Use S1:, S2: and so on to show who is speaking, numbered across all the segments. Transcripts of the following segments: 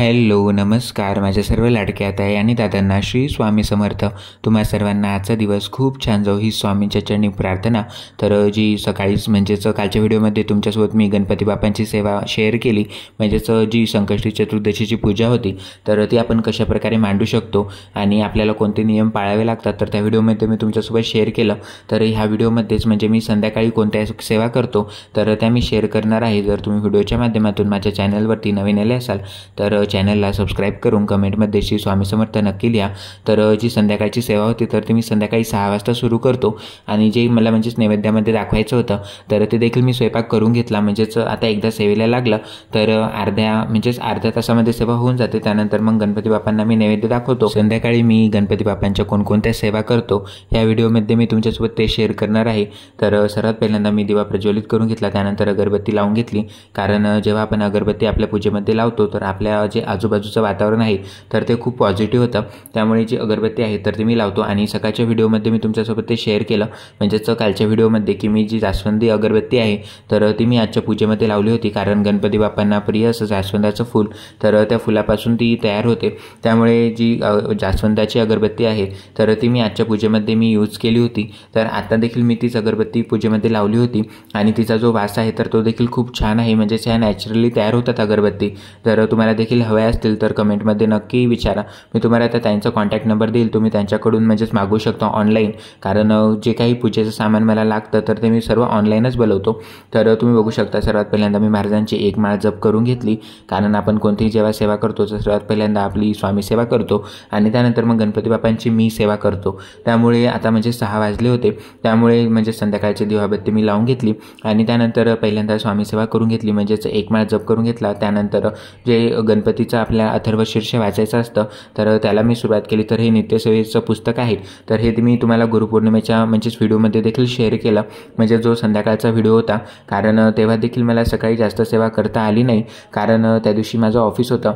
S1: Hello नमस्कार माझ्या सर्व लाडक्या ताई आणि दादांना श्री स्वामी समर्थ। तुम्हा सर्वांना आजचा दिवस खूप छान जाऊ ही स्वामींच्या चरणी प्रार्थना। तर जी सकाळीच म्हणजेच कालच्या व्हिडिओमध्ये तुमच्यासोबत मी गणपती बाप्पांची सेवा शेअर केली, म्हणजेच जी संकष्टी चतुर्दशीची पूजा होती तर ती आपण कशा प्रकारे मांडू शकतो आणि आपल्याला कोणते नियम पाळावे लागतात तर त्या व्हिडिओमध्ये मी तुमच्यासोबत शेअर केलं। तर ह्या व्हिडिओमध्येच म्हणजे मी संध्याकाळी कोणत्या सेवा करतो तर त्या मी शेअर करणार आहे। जर तुम्ही व्हिडिओच्या माध्यमातून माझ्या चॅनलवरती नवीन आले असाल तर चॅनलला सबस्क्राईब करून कमेंटमध्ये श्री स्वामी समर्थ नक्की लिहा। तर जी संध्याकाळची सेवा होती तर ती मी संध्याकाळी 6 वाजता सुरू करतो आणि जे मला म्हणजेच नैवेद्यामध्ये दाखवायचं होतं तर ते देखील मी स्वयंपाक करून घेतला। म्हणजेच आता एकदा सेवेला लागलं तर अर्ध्या तासामध्ये सेवा होऊन जाते। त्यानंतर मग गणपती बाप्पांना मी नैवेद्य दाखवतो। संध्याकाळी मी गणपती बाप्पांच्या कोणकोणत्या सेवा करतो या व्हिडिओमध्ये मी तुमच्यासोबत ते शेअर करणार आहे। तर सर्वात पहिल्यांदा मी दिवा प्रज्वलित करून घेतला, त्यानंतर अगरबत्ती लावून घेतली। कारण जेव्हा आपण अगरबत्ती आपल्या पूजेमध्ये लावतो तर आपल्या जे आजूबाजूचं वातावरण आहे तर ते खूप पॉझिटिव्ह होतं, त्यामुळे जी अगरबत्ती आहे तर ती मी लावतो। आणि सकाळच्या व्हिडिओमध्ये मी तुमच्यासोबत ते शेअर केलं, म्हणजेच कालच्या व्हिडिओमध्ये की मी जी जास्वंदी अगरबत्ती आहे तर ती मी आजच्या पूजेमध्ये लावली होती। कारण गणपती बाप्पांना प्रिय असं जास्वंदाचं फूल तर त्या फुलापासून ती तयार होते, त्यामुळे जी जास्वंदाची अगरबत्ती आहे तर ती मी आजच्या पूजेमध्ये मी यूज केली होती। तर आता देखील मी तीच अगरबत्ती पूजेमध्ये लावली होती आणि तिचा जो वास आहे तर तो देखील खूप छान आहे, म्हणजे ह्या नॅचरली तयार होतात अगरबत्ती। तर तुम्हाला देखील हव्या असतील तर कमेंटमध्ये नक्की विचारा, मी तुम्हाला आता त्यांचा कॉन्टॅक्ट नंबर देईल, तुम्ही त्यांच्याकडून म्हणजेच मागवू शकता ऑनलाईन। कारण जे काही पूजेचं सामान मला लागतं तर ते मी सर्व ऑनलाईनच बोलवतो। तर तुम्ही बघू शकता सर्वात पहिल्यांदा मी महाराजांची एक माळ जप करून घेतली, कारण आपण कोणतीही जेव्हा सेवा करतो तर सर्वात पहिल्यांदा आपली स्वामी सेवा करतो आणि त्यानंतर मग गणपती बाप्पांची मी सेवा करतो। त्यामुळे आता म्हणजे 6 वाजले होते, त्यामुळे म्हणजे संध्याकाळची दिवाबत्ती मी लावून घेतली आणि त्यानंतर पहिल्यांदा स्वामी सेवा करून घेतली, म्हणजेच एक माळ जप करून घेतला। त्यानंतर जे गणपतीचं आपल्या अथर्वशीर्ष वाचायचं असतं तर त्याला मी सुरुवात केली। तर हे नित्यसेवेचं पुस्तक आहे, तर हे मी तुम्हाला गुरुपौर्णिमेच्या म्हणजेच व्हिडिओमध्ये देखील शेअर केलं, म्हणजे जो संध्याकाळचा व्हिडिओ होता। कारण तेव्हा देखील मला सकाळी जास्त सेवा करता आली नाही, कारण त्या दिवशी माझं ऑफिस होतं,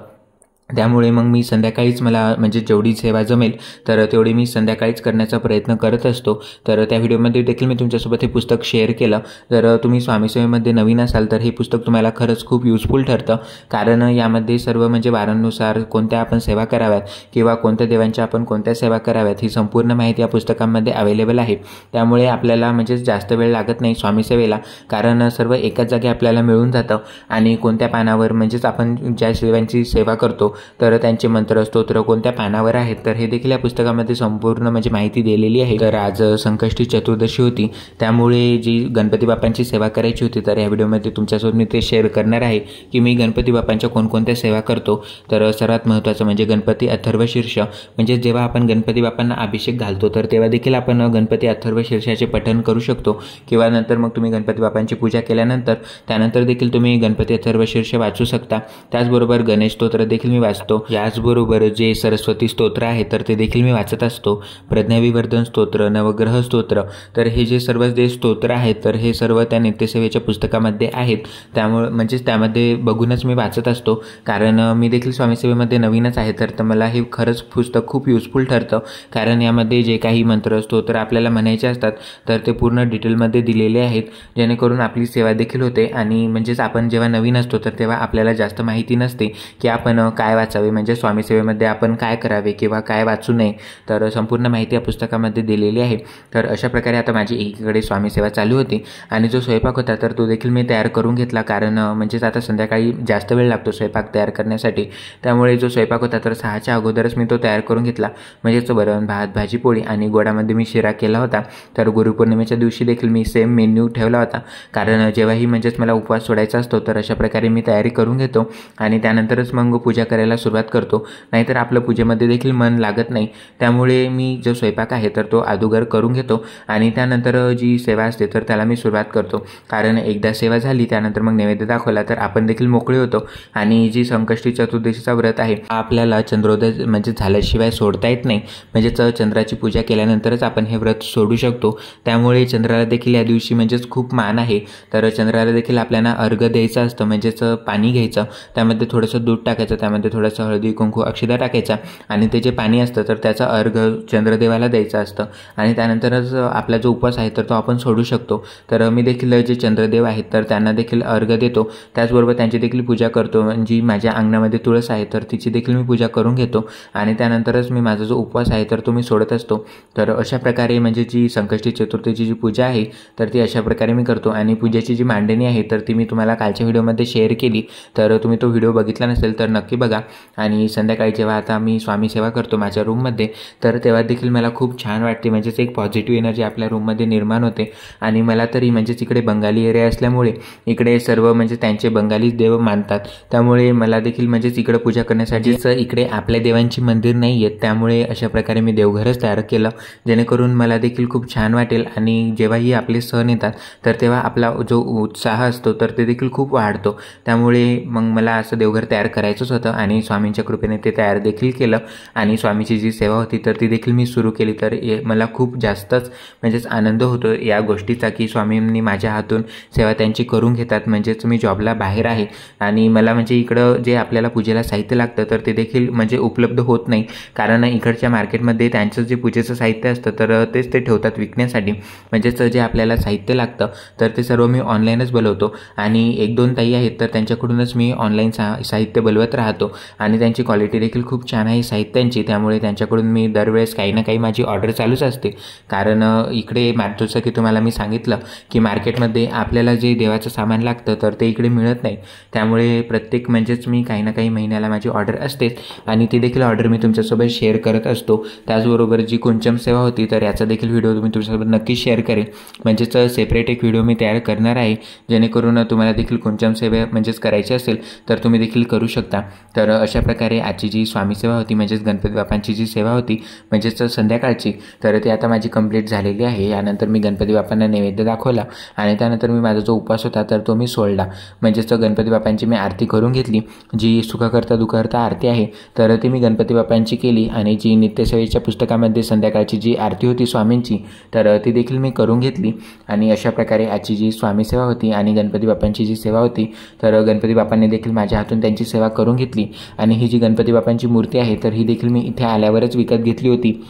S1: त्यामुळे मग मी संध्याकाळीच मला म्हणजे जेवढी सेवा जमेल तर तेवढी मी संध्याकाळीच करण्याचा प्रयत्न करत असतो। तर त्या व्हिडिओमध्ये देखील मी तुमच्यासोबत हे पुस्तक शेअर केलं। जर तुम्ही स्वामी सेवेमध्ये नवीन असाल तर हे पुस्तक तुम्हाला खरंच खूप युजफुल ठरतं, कारण यामध्ये सर्व म्हणजे वारांनुसार कोणत्या आपण सेवा कराव्यात किंवा कोणत्या देवांच्या आपण कोणत्या सेवा कराव्यात ही संपूर्ण माहिती या पुस्तकामध्ये अवेलेबल आहे। त्यामुळे आपल्याला म्हणजे जास्त वेळ लागत नाही स्वामी सेवेला, कारण सर्व एकाच जागी आपल्याला मिळून जातं आणि कोणत्या पानावर म्हणजेच आपण ज्या देवांची सेवा करतो तर त्यांचे मंत्र स्तोत्र कोणत्या पानावर आहेत तर हे देखील या पुस्तकामध्ये संपूर्ण म्हणजे माहिती दिलेली आहे। तर आज संकष्टी चतुर्दशी होती, त्यामुळे जी गणपती बाप्पांची सेवा करायची होती तर या व्हिडिओमध्ये तुमच्यासोबत मी ते शेअर करणार आहे की मी गणपती बाप्पांच्या कोणकोणत्या सेवा करतो। तर सर्वात महत्त्वाचं म्हणजे गणपती अथर्वशीर्ष, म्हणजे जेव्हा आपण गणपती बाप्पांना अभिषेक घालतो तर तेव्हा देखील आपण गणपती अथर्वशीर्षाचे पठण करू शकतो, किंवा नंतर मग तुम्ही गणपती बाप्पांची पूजा केल्यानंतर त्यानंतर देखील तुम्ही गणपती अथर्वशीर्ष वाचू शकता। त्याचबरोबर गणेश स्तोत्र देखील मी वाचतो, याचबरोबर जे सरस्वती स्तोत्र आहे तर ते देखील मी वाचत असतो। प्रज्ञाविवर्धन स्तोत्र, नवग्रह स्तोत्र, तर हे जे सर्व जे स्तोत्र आहेत तर हे सर्व त्या नित्यसेवेच्या पुस्तकामध्ये आहेत, त्यामुळे म्हणजेच त्यामध्ये बघूनच मी वाचत असतो। कारण मी देखील स्वामी सेवेमध्ये नवीनच आहे तर मला हे खरंच पुस्तक खूप युजफुल ठरतं, कारण यामध्ये जे काही मंत्र स्तोत्र आपल्याला म्हणायचे असतात तर ते पूर्ण डिटेलमध्ये दिलेले आहेत, जेणेकरून आपली सेवा देखील होते। आणि म्हणजेच आपण जेव्हा नवीन असतो तर तेव्हा आपल्याला जास्त माहिती नसते की आपण काय वाचावे, म्हणजे स्वामी सेवेमध्ये आपण काय करावे किंवा काय वाचू नये, तर संपूर्ण माहिती या पुस्तकामध्ये दिलेली आहे। तर अशा प्रकारे आता माझी एकीकडे स्वामी सेवा चालू होती आणि जो स्वयंपाक होता तर तो देखील मी तयार करून घेतला, कारण म्हणजेच आता संध्याकाळी जास्त वेळ लागतो स्वयंपाक तयार करण्यासाठी, त्यामुळे जो स्वयंपाक होता तर 6च्या अगोदरच मी तो तयार करून घेतला। म्हणजेच वरण भात भाजी पोळी आणि गोडामध्ये मी शिरा केला होता। तर गुरुपौर्णिमेच्या दिवशी देखील मी सेम मेन्यू ठेवला होता, कारण जेव्हाही म्हणजेच मला उपवास सोडायचा असतो तर अशा प्रकारे मी तयारी करून घेतो आणि त्यानंतरच मग पूजा करायला सुरुवात करतो, नाहीतर आपलं पूजेमध्ये देखील मन लागत नाही। त्यामुळे मी जो स्वयंपाक आहे तर तो अगोदर करून घेतो आणि त्यानंतर जी सेवा असते तर त्याला मी सुरुवात करतो, कारण एकदा सेवा झाली त्यानंतर मग नैवेद्य दाखवला तर आपण देखील मोकळे होतो। आणि जी संकष्टी चतुर्दशीचा व्रत आहे आपल्याला चंद्रोदय म्हणजे झाल्याशिवाय सोडता येत नाही, म्हणजेच चंद्राची पूजा केल्यानंतरच आपण हे व्रत सोडू शकतो। त्यामुळे चंद्राला देखील या दिवशी म्हणजेच खूप मान आहे, तर चंद्राला देखील आपल्याला अर्घ्य द्यायचं असतं, म्हणजेच पाणी घ्यायचं, त्यामध्ये थोडंसं दूध टाकायचं, त्यामध्ये थोडंसं हळदी कुंकू अक्षता टाकायचा आणि ते जे पाणी असतं तर त्याचा अर्घ चंद्रदेवाला द्यायचा असतं आणि त्यानंतरच आपला जो उपवास आहे तर तो आपण सोडू शकतो। तर मी देखील जे चंद्रदेव आहेत तर त्यांना देखील अर्घ देतो, त्याचबरोबर त्यांची देखील पूजा करतो। जी माझ्या अंगणामध्ये तुळस आहे तर तिची देखील मी पूजा करून घेतो आणि त्यानंतरच मी माझा जो उपवास आहे तर तो मी सोडत असतो। तर अशा प्रकारे म्हणजे जी संकष्टी चतुर्थीची जी पूजा आहे तर ती अशा प्रकारे मी करतो आणि पूजेची जी मांडणी आहे तर ती मी तुम्हाला कालच्या व्हिडिओमध्ये शेअर केली, तर तुम्ही तो व्हिडिओ बघितला नसेल तर नक्की बघा। आणि संध्याकाळी जेव्हा आता मी स्वामी सेवा करतो माझ्या रूममध्ये तर तेव्हा देखील मला खूप छान वाटते, म्हणजेच एक पॉझिटिव्ह एनर्जी आपल्या रूममध्ये निर्माण होते। आणि मला तरी म्हणजेच इकडे बंगाली एरिया असल्यामुळे इकडे सर्व म्हणजे त्यांचे बंगाली देव मानतात, त्यामुळे मला देखील म्हणजेच इकडे पूजा करण्यासाठीच इकडे आपल्या देवांची मंदिर नाही आहेत, त्यामुळे अशा प्रकारे मी देवघरच तयार केलं जेणेकरून मला देखील खूप छान वाटेल। आणि जेव्हाही आपले सण येतात तर तेव्हा आपला जो उत्साह असतो तर ते देखील खूप वाढतो, त्यामुळे मग मला असं देवघर तयार करायचंच होतं आणि स्वामींच्या कृपेने ते तयार देखील केलं आणि स्वामीची जी सेवा होती तर ती देखील मी सुरू केली। तर मला खूप जास्तच म्हणजेच आनंद होतो या गोष्टीचा की स्वामींनी माझ्या हातून सेवा त्यांची करून घेतात। म्हणजेच मी जॉबला बाहेर आहे आणि मला म्हणजे इकडं जे आपल्याला पूजेला साहित्य लागतं तर ते देखील म्हणजे उपलब्ध होत नाही, कारण इकडच्या मार्केटमध्ये त्यांचं जे पूजेचं साहित्य असतं तर तेच ते ठेवतात विकण्यासाठी। म्हणजेच जे आपल्याला साहित्य लागतं तर ते सर्व मी ऑनलाईनच बोलवतो आणि 1-2 ताई आहेत तर त्यांच्याकडूनच मी ऑनलाईन साहित्य बोलवत राहतो आणि त्यांची क्वालिटी देखील खूप छान आहे साहित्यांची, त्यामुळे त्यांच्याकडून मी दरवेळेस काही ना काही माझी ऑर्डर चालूच असते। कारण इकडे जसं की तुम्हाला मी सांगितलं की मार्केटमध्ये आपल्याला जे देवाचं सामान लागतं तर ते इकडे मिळत नाही, त्यामुळे प्रत्येक म्हणजेच मी काही ना काही महिन्याला माझी ऑर्डर असतेच आणि ती देखील ऑर्डर मी तुमच्यासोबत शेअर करत असतो। त्याचबरोबर जी कुंचम सेवा होती तर याचा देखील व्हिडिओ मी तुमच्यासोबत नक्की शेअर करेन, म्हणजेच सेपरेट एक व्हिडिओ मी तयार करणार आहे जेणेकरून तुम्हाला देखील कुंचम सेवा म्हणजेच करायची असेल तर तुम्ही देखील करू शकता। तर अशा प्रकारे आजची जी स्वामी सेवा होती म्हणजेच गणपती बाप्पांची जी सेवा होती म्हणजेच संध्याकाळची तर ती आता माझी कंप्लीट झालेली आहे। यानंतर मी गणपती बाप्पांना नैवेद्य दाखवला आणि त्यानंतर मी माझा जो उपवास होता तर तो मी सोडला, म्हणजेच गणपती बाप्पांची मी आरती करून घेतली। जी सुखकर्ता दुःखहर्ता आरती आहे तर ती मी गणपती बाप्पांची केली आणि जी नित्यसेवेच्या पुस्तकामध्ये संध्याकाळची जी आरती होती स्वामींची तर ती देखील मी करून घेतली। आणि अशा प्रकारे आजची जी स्वामी सेवा होती आणि गणपती बाप्पांची जी सेवा होती तर गणपती बाप्पांनी देखील माझ्या हातून त्यांची सेवा करून घेतली। आणि ही जी गणपती बाप्पांची मूर्ती आहे तर ही देखील मी इथे आल्यावरच विकत घेतली होती,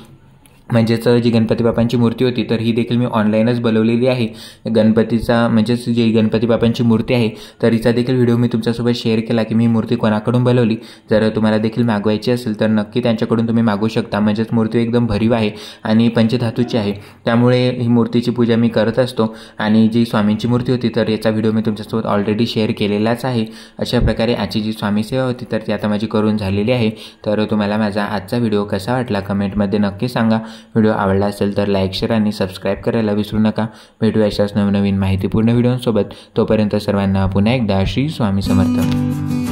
S1: म्हणजेच जी गणपती बाप्पांची मूर्ती होती तर ही देखील मी ऑनलाईनच बनवलेली आहे। गणपतीचा म्हणजेच जी गणपती बाप्पांची मूर्ती आहे तर हिचा देखील व्हिडिओ मी तुमच्यासोबत शेअर केला की मी मूर्ती कोणाकडून बनवली। जर तुम्हाला देखील मागवायची असेल तर नक्की त्यांच्याकडून तुम्ही मागवू शकता, म्हणजेच मूर्ती एकदम भरीव आहे आणि पंचधातूची आहे, त्यामुळे ही मूर्तीची पूजा मी करत असतो। आणि जी स्वामींची मूर्ती होती तर याचा व्हिडिओ मी तुमच्यासोबत ऑलरेडी शेअर केलेलाच आहे। अशा प्रकारे आजची जी स्वामी सेवा होती तर ती आता माझी करून झालेली आहे। तर तुम्हाला माझा आजचा व्हिडिओ कसा वाटला कमेंटमध्ये नक्की सांगा। व्हिडिओ आवडला असेल तर लाईक शेअर आणि सबस्क्राईब करायला विसरू नका। भेटूया अशाच नवनवीन माहितीपूर्ण व्हिडिओंसोबत, तोपर्यंत सर्वांना पुन्हा एकदा श्री स्वामी समर्थ।